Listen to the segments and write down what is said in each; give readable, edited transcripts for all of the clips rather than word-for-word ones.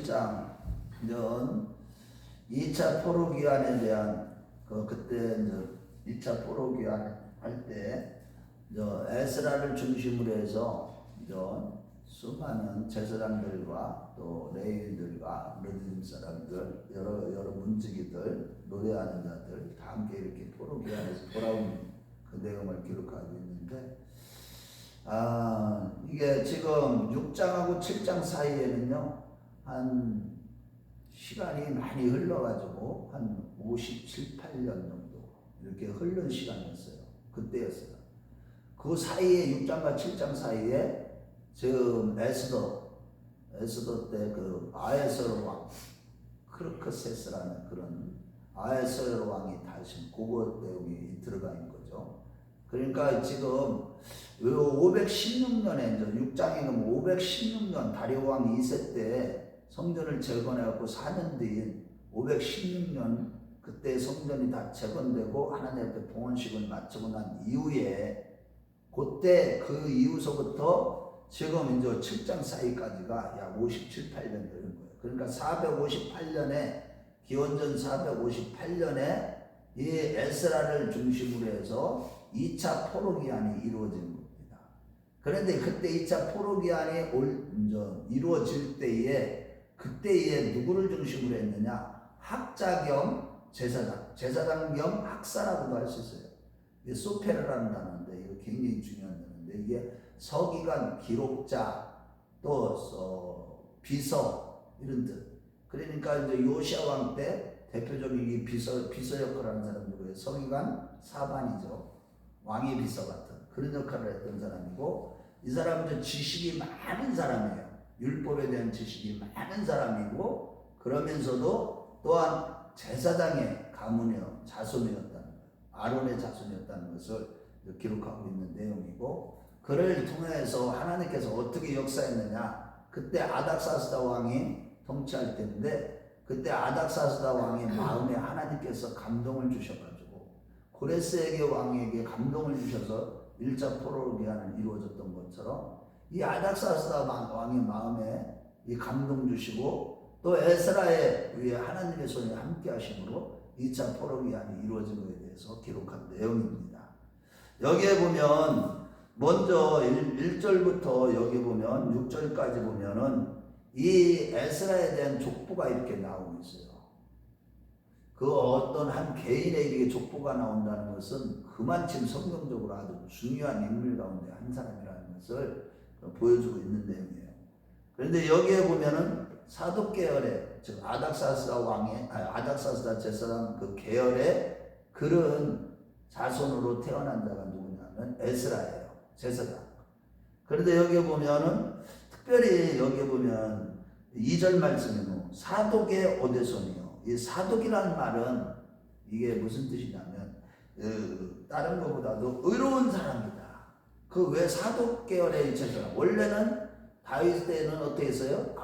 전 2차 포로기한에 대한 그때 이제 2차 포로기한 할 때 에스라를 중심으로 해서 수많은 제사장들과 또 레위인들과 르드임 사람들 여러 문지기들 노래하는 자들 다 함께 이렇게 포로기한에서 돌아온 그 내용을 기록하고 있는데 이게 지금 6장하고 7장 사이에는요 한 시간이 많이 흘러가지고 한 57, 8년 정도 이렇게 흐른 시간이었어요. 그때였어요. 그 사이에 6장과 7장 사이에 지금 에스더 때 그 아에서르 왕 크르크세스라는 그런 아에서르 왕이 다시 그거 내용이 들어가 있는 거죠. 그러니까 지금 516년에 이제 6장에 가면 516년 다리오 왕 2세 때 성전을 재건해갖고 4년 뒤인 516년 그때 성전이 다 재건되고 하나님 앞에 봉헌식을 마치고 난 이후에 그때 그 이후서부터 지금 이제 7장 사이까지가 약 57, 8년 되는 거예요. 그러니까 458년에 기원전 458년에 이 에스라를 중심으로 해서 2차 포로기한이 이루어진 겁니다. 그런데 그때 2차 포로기한이 이루어질 때에 그때에 누구를 중심으로 했느냐? 학자 겸 제사장 겸 학사라고도 할 수 있어요. 이게 소페르라는 단어인데 이거 굉장히 중요한 단어인데 이게 서기관, 기록자, 또 비서 이런 뜻. 그러니까 이제 요시아 왕 때 대표적인 이 비서 역할을 하는 사람들이 서기관, 사반이죠. 왕의 비서 같은 그런 역할을 했던 사람이고 이 사람은 지식이 많은 사람이에요. 율법에 대한 지식이 많은 사람이고 그러면서도 또한 제사장의 가문이요 자손이었다는 거예요. 아론의 자손이었다는 것을 기록하고 있는 내용이고 그를 통해서 하나님께서 어떻게 역사했느냐 그때 아닥사스다 왕이 통치할 때인데 그때 아닥사스다 왕의 마음에 하나님께서 감동을 주셔가지고 고레스에게 왕에게 감동을 주셔서 1차 포로기한을 이루어졌던 것처럼 이 아닥사스다 왕의 마음에 이 감동 주시고 또 에스라의 위에 하나님의 손이 함께 하심으로 2차 포로기한이 이루어진 것에 대해서 기록한 내용입니다. 여기에 보면 먼저 1절부터 여기 보면 6절까지 보면은 이 에스라에 대한 족보가 이렇게 나오고 있어요. 그 어떤 한 개인에게 족보가 나온다는 것은 그만큼 성경적으로 아주 중요한 인물 가운데 한 사람이라는 것을 보여주고 있는 내용이에요. 그런데 여기에 보면은 사독 계열의 즉 아닥사스다 제사장 그 계열의 그런 자손으로 태어난 자가 누구냐면 에스라예요. 제사장. 그런데 여기 보면은 특별히 여기 보면 2절 말씀에 사독의 오대손이요. 이 사독이라는 말은 이게 무슨 뜻이냐면 다른 것보다도 의로운 사람이다. 그 왜 사독 계열의 제사장 원래는 다윗 때는 어떻게 했어요?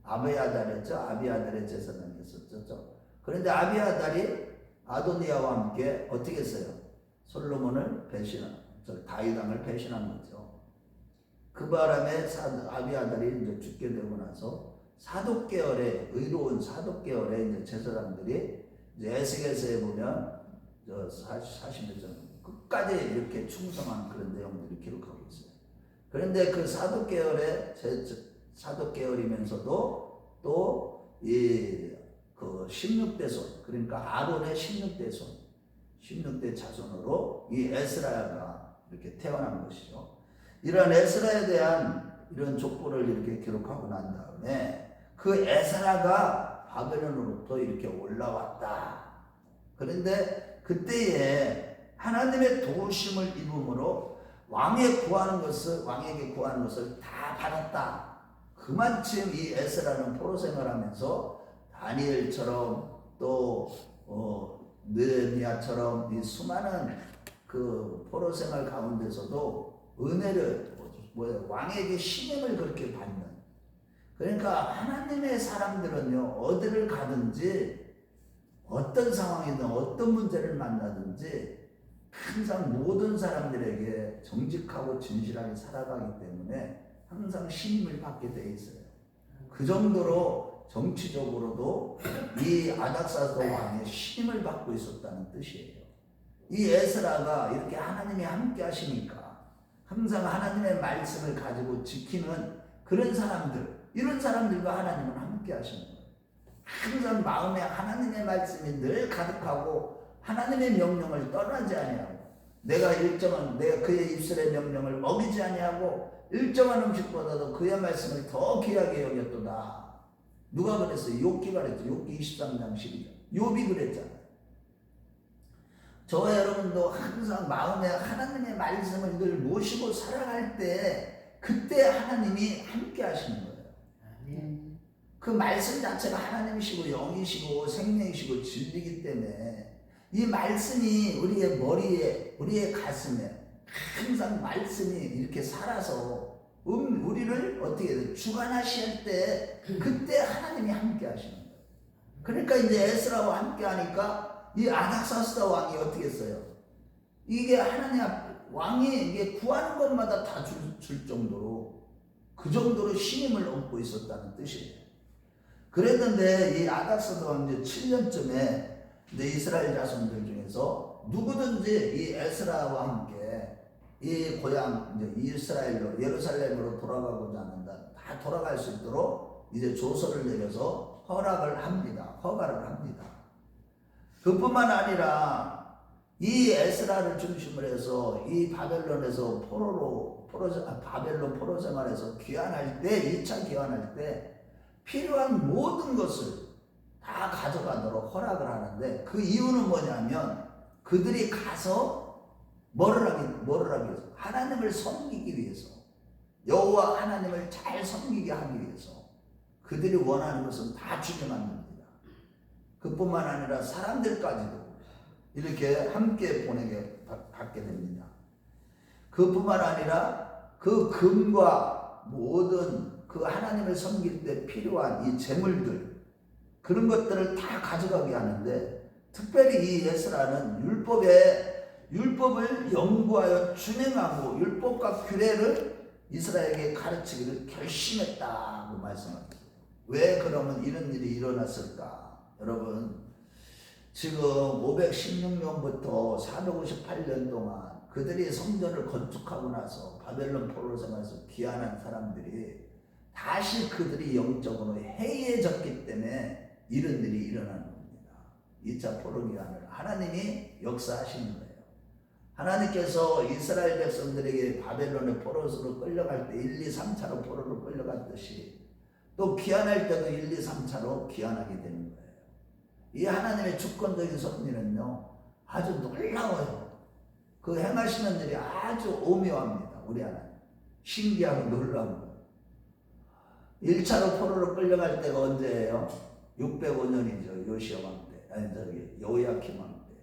아비아달이었죠. 아비아달의 제사장이었었죠. 그런데 아비아달이 아도니아와 함께 어떻게 했어요? 솔로몬을 다윗 왕을 배신한 거죠. 그 바람에 아비아달이 이제 죽게 되고 나서 사독 계열의 의로운 사독 계열의 이제 제사장들이 이제 에스겔서에 보면 40몇 장 끝까지 이렇게 충성한 그런 내용들을 기록하고 있어요. 그런데 그 사독 계열이면서도 또 그 16대 손 그러니까 아론의 16대 자손으로 이 에스라가 이렇게 태어난 것이죠. 이런 에스라에 대한 이런 족보를 이렇게 기록하고 난 다음에 그 에스라가 바벨론으로부터 이렇게 올라왔다. 그런데 그때에 하나님의 도우심을 입음으로 왕에게 구하는 것을 다 받았다. 그만큼 이 에스라는 포로 생활하면서 다니엘처럼 또 느헤미야처럼 이 수많은 그 포로 생활 가운데서도 은혜를 왕에게 신임을 그렇게 받는. 그러니까 하나님의 사람들은요 어디를 가든지 어떤 상황이든 어떤 문제를 만나든지 항상 모든 사람들에게 정직하고 진실하게 살아가기 때문에 항상 신임을 받게 돼 있어요. 그 정도로 정치적으로도 이 아닥사스다 왕의 신임을 받고 있었다는 뜻이에요. 이 에스라가 이렇게 하나님이 함께 하시니까 항상 하나님의 말씀을 가지고 지키는 그런 사람들, 이런 사람들과 하나님은 함께 하시는 거예요. 항상 마음에 하나님의 말씀이 늘 가득하고 하나님의 명령을 떠나지 아니하고 내가 그의 입술의 명령을 어기지 아니하고 일정한 음식보다도 그의 말씀을 더 귀하게 여겼도다. 누가 그랬어요? 욥기가 그랬죠. 욥기 23장 12절. 욥이 그랬잖아요. 저와 여러분도 항상 마음에 하나님의 말씀을 늘 모시고 살아갈 때 그때 하나님이 함께 하시는 거예요. 그 말씀 자체가 하나님이시고 영이시고 생명이시고 진리이기 때문에 이 말씀이 우리의 머리에 우리의 가슴에 항상 말씀이 이렇게 살아서 우리를 어떻게 주관하실 때 그때 하나님이 함께 하시는 거예요. 그러니까 이제 에스라와 함께 하니까 이 아닥사스다 왕이 어떻게 했어요? 이게 하나님 왕이 이게 구하는 것마다 다 줄 정도로 그 정도로 신임을 얻고 있었다는 뜻이에요. 그랬는데 이 아닥사스다 왕 이제 7년쯤에 이제 이스라엘 자손들 중에서 누구든지 이 에스라와 함께 이 고향 이제 이스라엘로 예루살렘으로 돌아가고자 하는다. 다 돌아갈 수 있도록 이제 조서를 내려서 허가를 합니다. 그뿐만 아니라 이 에스라를 중심으로 해서 이 바벨론에서 바벨론 포로 생활에서 귀환할 때 2차 귀환할 때 필요한 모든 것을 다 가져가도록 허락을 하는데 그 이유는 뭐냐면 그들이 가서 뭐를 하기 위해서 하나님을 섬기기 위해서 여호와 하나님을 잘 섬기게 하기 위해서 그들이 원하는 것은 다 주게 만듭니다. 그뿐만 아니라 사람들까지도 이렇게 함께 보내게 받게 됩니다. 그뿐만 아니라 그 금과 모든 그 하나님을 섬길 때 필요한 이 재물들 그런 것들을 다 가져가게 하는데 특별히 이 에스라는 율법을 연구하여 준행하고 율법과 규례를 이스라엘에게 가르치기를 결심했다고 말씀합니다. 왜 그러면 이런 일이 일어났을까? 여러분 지금 516년부터 458년 동안 그들이 성전을 건축하고 나서 바벨론 포로 생활에서 귀환한 사람들이 다시 그들이 영적으로 해이해졌기 때문에 이런 일이 일어나는 겁니다. 2차 포로 귀환을 하나님이 역사하시는 거예요. 하나님께서 이스라엘 백성들에게 바벨론의 포로로 끌려갈 때 1, 2, 3차로 포로로 끌려갔듯이 또 귀환할 때도 1, 2, 3차로 귀환하게 되는 거예요. 이 하나님의 주권적인 섭리는요 아주 놀라워요. 그 행하시는 일이 아주 오묘합니다. 우리 하나님 신기하고 놀라운 거예요. 1차로 포로로 끌려갈 때가 언제예요? 605년이죠. 요시야 왕 때. 여호야kim 왕 때.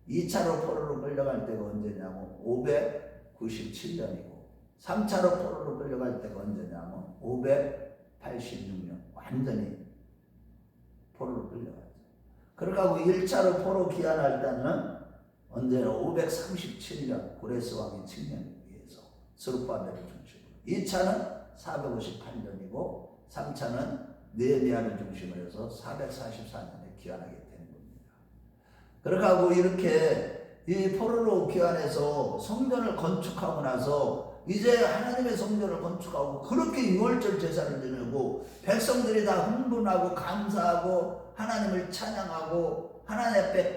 2차로 포로로 끌려갈 때가 언제냐면 597년이고 3차로 포로로 끌려갈 때가 언제냐면 586년. 완전히 포로로 끌려갔죠. 그러고 1차로 포로 귀환할 때는 언제나 537년 고레스 왕의 칙령에 의해서 스룹바벨을 중심으로 2차는 458년이고 3차는 느헤미야를 중심으로 해서 444년에 귀환하게 되는 겁니다. 그러고 이렇게 이 포로로 귀환해서 성전을 건축하고 나서 이제 하나님의 성전을 건축하고 그렇게 유월절 제사를 지내고 백성들이 다 흥분하고 감사하고 하나님을 찬양하고 하나님 앞에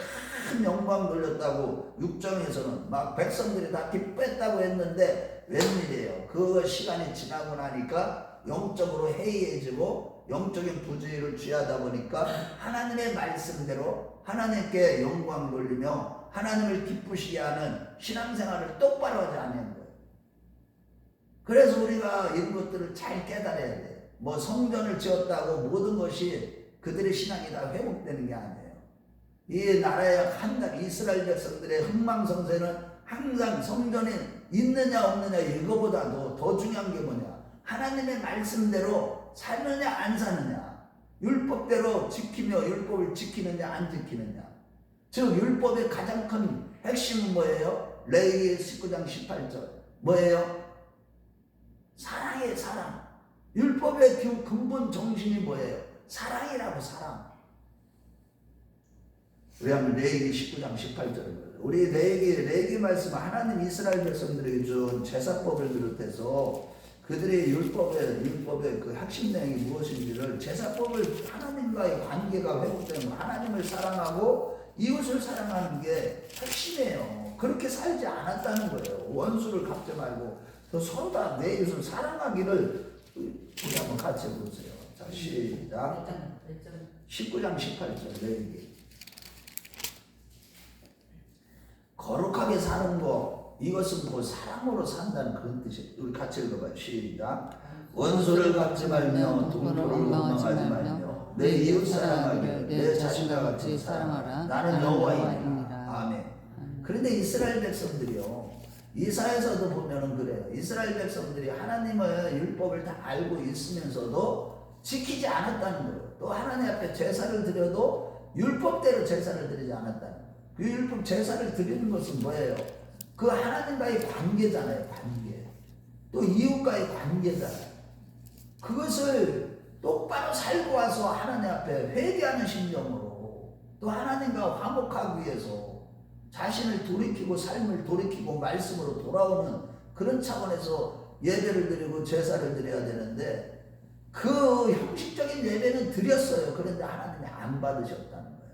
큰 영광 돌렸다고 육정에서는 막 백성들이 다 기뻐했다고 했는데 웬일이에요? 그 시간이 지나고 나니까 영적으로 해이해지고 영적인 부주의를 취하다 보니까 하나님의 말씀대로 하나님께 영광 돌리며 하나님을 기쁘시게 하는 신앙생활을 똑바로 하지 않는 거예요. 그래서 우리가 이런 것들을 잘 깨달아야 돼요. 뭐 성전을 지었다고 모든 것이 그들의 신앙이 다 회복되는 게 아니에요. 이 나라의 이스라엘 백성들의 흥망성쇠는 항상 성전이 있느냐 없느냐 이거보다도 더 중요한 게 뭐냐? 하나님의 말씀대로 사느냐 안 사느냐, 율법대로 지키며 율법을 지키느냐 안 지키느냐. 즉 율법의 가장 큰 핵심은 뭐예요? 레위기 19장 18절 뭐예요? 사랑이에요. 사랑. 율법의 근본 정신이 뭐예요? 사랑이라고, 사랑. 우리 한번 레위기 19장 18절을 우리 레위기 말씀 하나님 이스라엘 백성들에게 준 제사법을 비롯해서 그들의 율법의 그 핵심 내용이 무엇인지를 제사법을 하나님과의 관계가 회복되는 거, 하나님을 사랑하고 이웃을 사랑하는 게 핵심이에요. 그렇게 살지 않았다는 거예요. 원수를 갚지 말고 서로 다 내 이웃을 사랑하기를 우리 한번 같이 해보세요. 자, 시작. 19장 18절 레위기. 거룩하게 사는 거, 이것은 곧 사랑으로 산다는 그런 뜻이에요. 우리 같이 읽어봐요. 시작. 원수를 갚지 말며 동포를 원망하지 말며 내 이웃 사랑하기를 내 자신과 같이 사랑하라. 나는 여호와이니라. 아멘. 그런데 이스라엘 백성들이요, 이사야서도 보면은 그래요. 이스라엘 백성들이 하나님의 율법을 다 알고 있으면서도 지키지 않았다는 거예요. 또 하나님 앞에 제사를 드려도 율법대로 제사를 드리지 않았다는 거예요. 그 율법 제사를 드리는 것은 뭐예요? 그 하나님과의 관계잖아요. 관계. 또 이웃과의 관계잖아요. 그것을 똑바로 살고 와서 하나님 앞에 회개하는 심정으로 또 하나님과 화목하기 위해서 자신을 돌이키고 삶을 돌이키고 말씀으로 돌아오는 그런 차원에서 예배를 드리고 제사를 드려야 되는데 그 형식적인 예배는 드렸어요. 그런데 하나님이 안 받으셨다는 거야.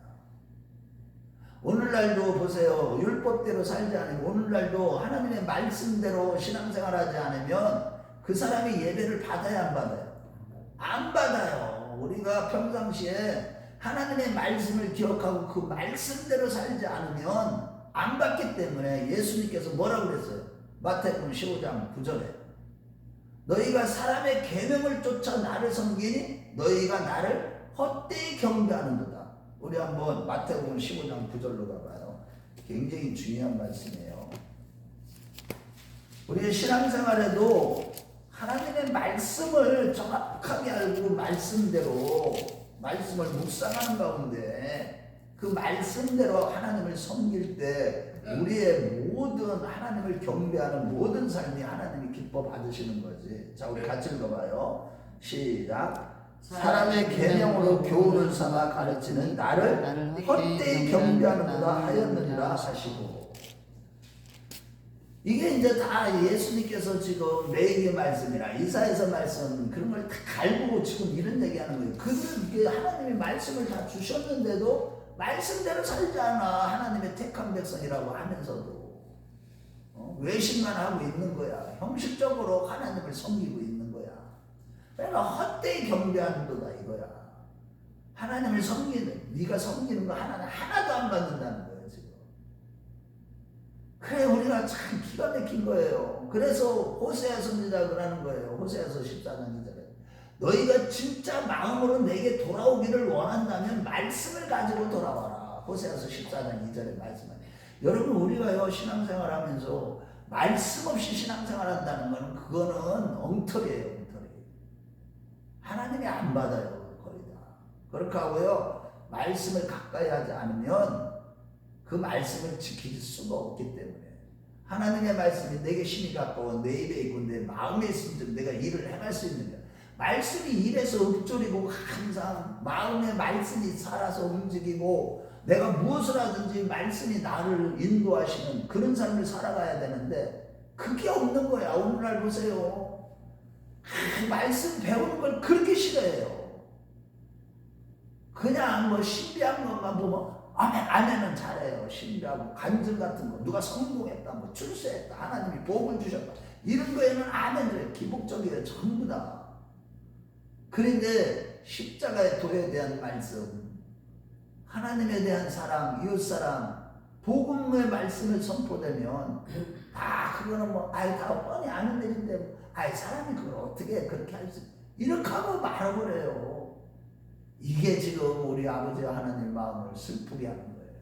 오늘날도 보세요. 율법대로 살지 않으면, 오늘날도 하나님의 말씀대로 신앙생활하지 않으면 그 사람이 예배를 받아야 안 받아요? 안 받아요. 우리가 평상시에 하나님의 말씀을 기억하고 그 말씀대로 살지 않으면 안 받기 때문에 예수님께서 뭐라고 그랬어요? 마태복음 15장 9절에 너희가 사람의 계명을 쫓아 나를 섬기니 너희가 나를 헛되이 경배하는도다. 우리 한번 마태복음 15장 9절로 가봐요. 굉장히 중요한 말씀이에요. 우리의 신앙생활에도 하나님의 말씀을 정확하게 알고 말씀대로 말씀을 묵상하는 가운데 그 말씀대로 하나님을 섬길 때 우리의 모든 하나님을 경배하는 모든 삶이 하나님이 기뻐 받으시는 거지. 자, 우리 같이 읽어봐요. 시작. 사람의 계명으로 교훈을 삼아 가르치는 나를 헛되이 경배하는도다 하였느니라 하시고. 이게 이제 다 예수님께서 지금 레위기 말씀이나 이사야서 말씀 그런 걸 다 갈고 지금 이런 얘기하는 거예요. 그들은 하나님이 말씀을 다 주셨는데도 말씀대로 살지 않아. 하나님의 택한 백성이라고 하면서도 외식만 하고 있는 거야. 형식적으로 하나님을 섬기고 있는 거야. 그러니까 헛되이 경배하는도다 이거야. 하나님을 섬기는, 네가 섬기는 거 하나도 안 받는다는 거예요 지금. 그래, 우리가 참 기가 막힌 거예요. 그래서 호세아 선지자가 그러는 거예요. 호세아서 14장 2절에 너희가 진짜 마음으로 내게 돌아오기를 원한다면 말씀을 가지고 돌아와라. 호세아서 14장 2절에 말씀하네요. 여러분, 우리가요 신앙생활 하면서 말씀 없이 신앙생활 한다는 거는 그거는 엉터리예요. 엉터리. 하나님이 안 받아요. 거의 다. 그렇게 하고요, 말씀을 가까이 하지 않으면 그 말씀을 지킬 수가 없기 때문에, 하나님의 말씀이 내게 심히 가까워 내 입에 있고 내 마음에 있으면 내가 일을 행할 수 있는 거야. 말씀이 입에서 읊조리고 항상 마음의 말씀이 살아서 움직이고 내가 무엇을 하든지 말씀이 나를 인도하시는 그런 삶을 살아가야 되는데 그게 없는 거야. 오늘날 보세요. 말씀 배우는 걸 그렇게 싫어해요. 그냥 뭐 신비한 것만 보면 아멘은 잘해요. 신비하고 간증 같은 거, 누가 성공했다, 뭐 출세했다, 하나님이 복을 주셨다, 이런 거에는 아멘을 기복적이에요. 전부 다. 그런데 십자가의 도에 대한 말씀, 하나님에 대한 사랑, 이웃사랑, 복음의 말씀을 선포되면 그거는 다 뻔히 아는 일인데 사람이 그걸 어떻게 그렇게 할 수, 이렇게 하고 말아버려요. 이게 지금 우리 아버지 하나님 마음을 슬프게 하는 거예요.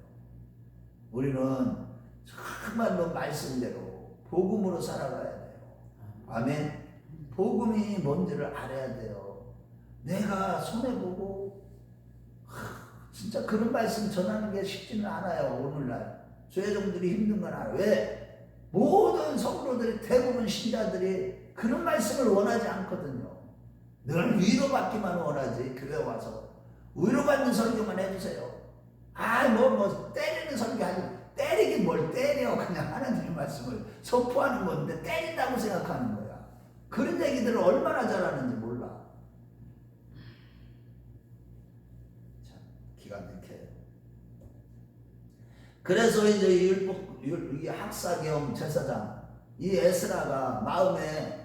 우리는 정말로 말씀대로 복음으로 살아가야 돼요. 아멘. 복음이 뭔지를 알아야 돼요. 내가 손해보고 진짜 그런 말씀 전하는 게 쉽지는 않아요. 오늘날 죄종들이 힘든 건 알아요. 왜? 모든 성도들이, 대부분 신자들이 그런 말씀을 원하지 않거든요. 늘 위로받기만 원하지. 교회 와서 위로받는 설교만 해주세요. 뭐 때리는 설교하지. 때리긴 뭘 때려. 그냥 하나님의 말씀을 선포하는 건데 때린다고 생각하는 거야. 그런 얘기들을 얼마나 잘하는지 몰라. 참 기가 막혀요. 그래서 이제 이 학사 겸 제사장 이 에스라가 마음에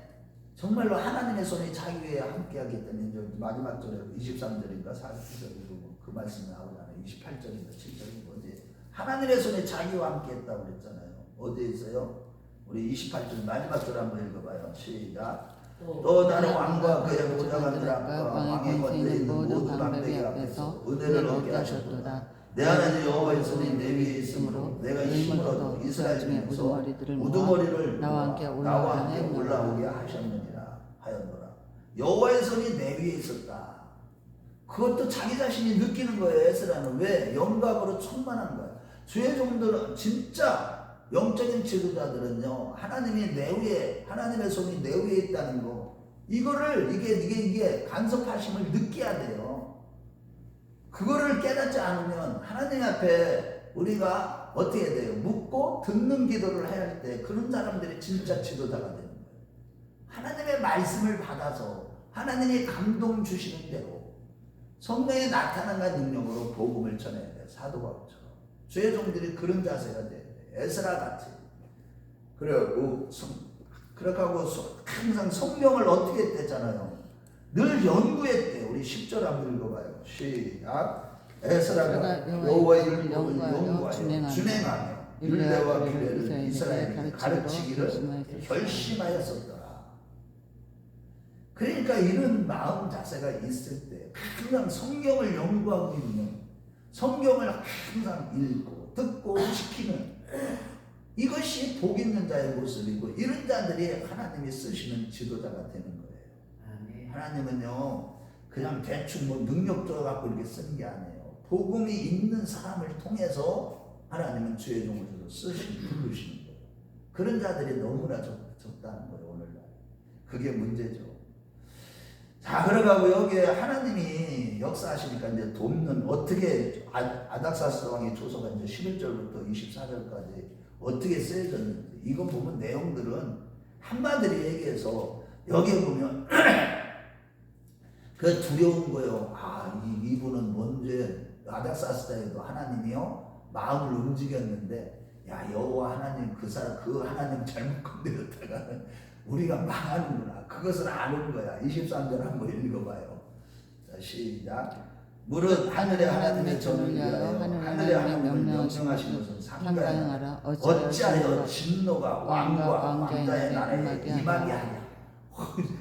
정말로 하나님의 손이 자기 위에 함께하기 때문에 이제 마지막 절에 23절인가 49절이고 그 말씀이 나오잖아요. 28절인가 7절인가 어디 하나님의 손이 자기와 함께했다고 그랬잖아요. 어디에 있어요? 우리 28절 마지막 절 한번 읽어봐요. 시작. 또 나는 왕과 그의 보좌관들 앞과 왕의 권세에 있는 모든 방백이 앞에서 은혜를 얻게 하셨도다. 내 하나님 여호와의 손이 내 위에 있으므로 내가 힘을 얻어 이스라엘 중에서 우두머리를 나와 함께 올라오게 하셨느니라 하였노라. 여호와의 손이 내 위에 있었다. 그것도 자기 자신이 느끼는 거예요. 에스라는. 왜? 영감으로 충만한 거야. 주의 종들은 진짜 영적인 지도자들은요, 하나님이 내 위에, 하나님의 손이 내 위에 있다는 거, 이거를 이게 간섭하심을 느껴야 돼요. 그거를 깨닫지 않으면 하나님 앞에 우리가 어떻게 돼요? 묻고 듣는 기도를 해야 할 때 그런 사람들이 진짜 지도자가 되는 거예요. 하나님의 말씀을 받아서 하나님이 감동 주시는 대로 성령이 나타나는 능력으로 복음을 전해야 돼요. 사도 바울처럼. 주의 종들이 그런 자세가 돼야 돼요. 에스라 같이. 그래고 그렇게 하고 항상 성경을 어떻게 했댔잖아요. 늘 연구했대요. 우리 10절 한번 읽어봐요. 시작. 에스라가 여호와의 율법을 연구하여 준행하며 율례와 규례를 이스라엘에게 가르치기를 결심하였었더라. 그러니까 이런 마음 자세가 있을 때 항상 성경을 연구하고 있는, 성경을 항상 읽고 듣고 지키는, 이것이 복 있는 자의 모습이고, 이런 자들이 하나님이 쓰시는 지도자가 되는 거예요. 하나님은요 그냥 대충 뭐 능력자 갖고 이렇게 쓰는 게 아니에요. 복음이 있는 사람을 통해서 하나님은 주의 종으로 부르시는 거예요. 그런 자들이 너무나 적다는 거예요. 오늘날 그게 문제죠. 자, 그러가고 여기에 하나님이 역사하시니까 이제 돕는, 어떻게 아닥사스 왕의 조서가 이제 11절부터 24절까지 어떻게 쓰여졌는지, 이거 보면 내용들은 한마디로 얘기해서 여기에 보면 그 두려운 거예요. 이분은 먼저 아닥사스 때에도 하나님이요 마음을 움직였는데, 야, 여호와 하나님 그 하나님 잘못 건드렸다가는 우리가 망하는구나. 그것을 아는 거야. 23절 한번 읽어봐요. 자, 시작. 무릇 하늘의 하나님의 전을 위하여 하늘의 하나님을 명령하신 것은 상가하라. 어찌하여 진노가 왕과 왕자의 날에 임하게 하냐.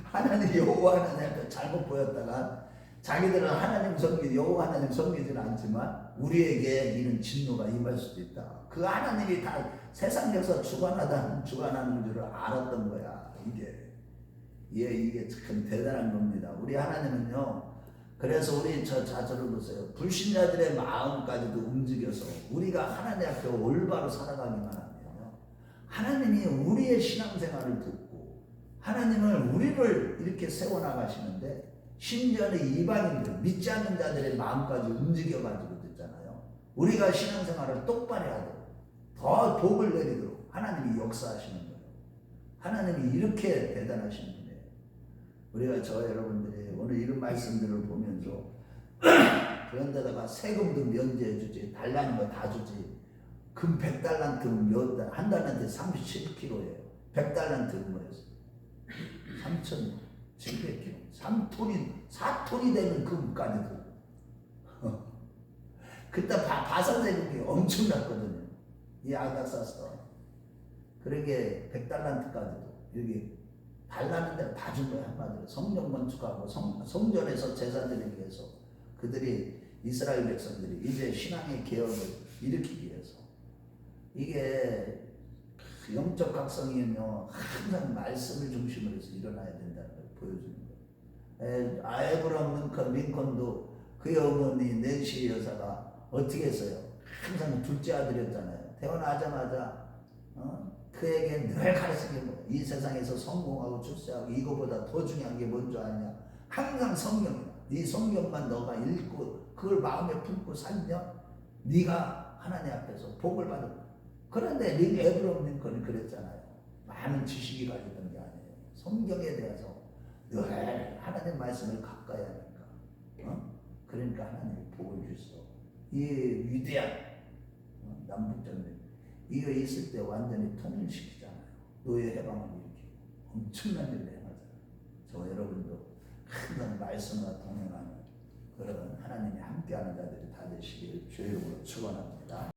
하나님 여호와 하나님한테 잘못 보였다가 자기들은 하나님 섬기지, 여호와 하나님 섬기지는 않지만 우리에게 이런 진노가 임할 수도 있다. 그 하나님이 다 세상에서 주관하는 줄을 알았던 거야. 이게 참 대단한 겁니다. 우리 하나님은요, 그래서 우리 저 자절을 보세요. 불신자들의 마음까지도 움직여서 우리가 하나님 앞에 올바로 살아가기만 하면요, 하나님이 우리의 신앙생활을 듣고 하나님을 우리를 이렇게 세워나가시는데, 심지어는 이방인들, 믿지 않는 자들의 마음까지 움직여가지고 듣잖아요. 우리가 신앙생활을 똑바로 해야 돼요. 더 복을 내리도록 하나님이 역사하시는 거예요. 하나님이 이렇게 대단하신 분이에요. 우리가 여러분들이 오늘 이런 말씀들을 보면서 그런데다가 세금도 면제해 주지, 달라는 거 다 주지. 금 100달란트는 한 달란트에 37kg예요. 100달란트는 뭐였어요? 3,700kg. 4톤이 되는 금까지도. 그때 바사제국이 엄청났거든요. 이 아닥사스가. 그러게 100달란트까지도 여기 달라는 데를 다 준 거야. 한마디로 성전 건축하고 성전에서 제사드리기 위해서, 그들이 이스라엘 백성들이 이제 신앙의 개혁을 일으키기 위해서. 이게 영적 각성이면요 항상 말씀을 중심으로 해서 일어나야 된다는 걸 보여주는 거예요. 아브라함 링컨도 그의 어머니 낸시 여사가 어떻게 했어요? 항상 둘째 아들이었잖아요. 태어나자마자 그에게 늘 가르치는 거예요. 이 세상에서 성공하고 출세하고 이거보다 더 중요한 게 뭔지 아냐? 항상 성경이다. 이 성경만 너가 읽고 그걸 마음에 품고 살면 네가 하나님 앞에서 복을 받을 거야. 그런데 에브라임 링컨이 그랬잖아요. 많은 지식이 가지던 게 아니에요. 성경에 대해서 늘 하나님 말씀을 가까이 하니까. 그러니까 하나님이 복을 주셔. 이 위대한 남북전쟁 이거 있을 때 완전히 통일시키잖아요. 노예 해방을 일으키고 엄청난 일을 행하잖아요. 저 여러분도 항상 말씀과 동행하는 그런 하나님이 함께하는 자들이 다 되시길 주의 이름으로 축원합니다.